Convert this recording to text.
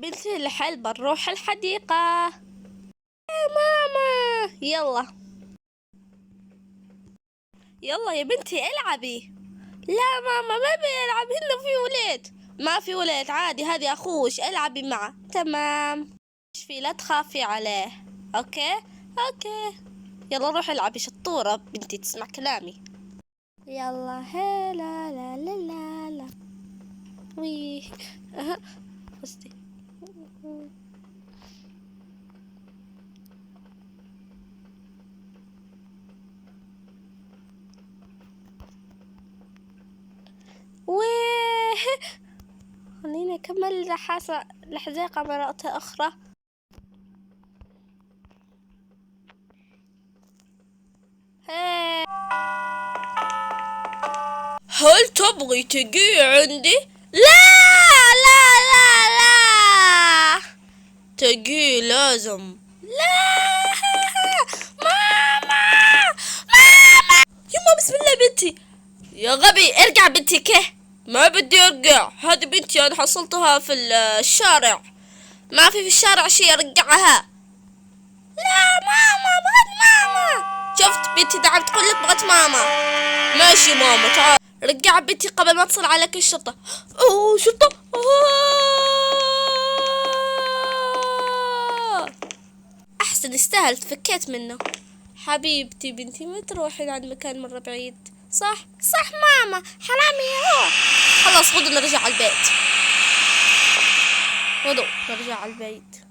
بنتي الحل بنروح الحديقة. يا ماما يلا يلا يا بنتي العبي. لا ماما ما بيلعب، هنا في ولاد. ما في ولاد عادي، هذه اخوش العبي معه. تمام، ايش في، لا تخافي عليه. اوكي اوكي، يلا روحي العبي شطورة بنتي، تسمع كلامي. يلا هلا لا لا لا لا وي أها. قصدي ويه. خليني أكمل الحديقة مرة أخرى. هي. هل تبغي تجي عندي؟ لا لا لا لا، تجي لازم. لا ماما ماما. يما بسم الله بنتي. يا غبي ارجع بنتي. كه ما بدي ارجع، هذه بنتي انا حصلتها في الشارع. ما في الشارع شي ارجعها. لا ماما بغت ماما. شفت بنتي دعم تقول لك بغت ماما. ماشي ماما تعال رجع بنتي قبل ما تصل عليك الشرطة. اوه شرطة. احسن استاهل تفكيت منه. حبيبتي بنتي ما تروحين عند مكان مرة بعيد. صح صح ماما، حرامي هو. خلاص غدو نرجع على البيت. غدو نرجع على البيت.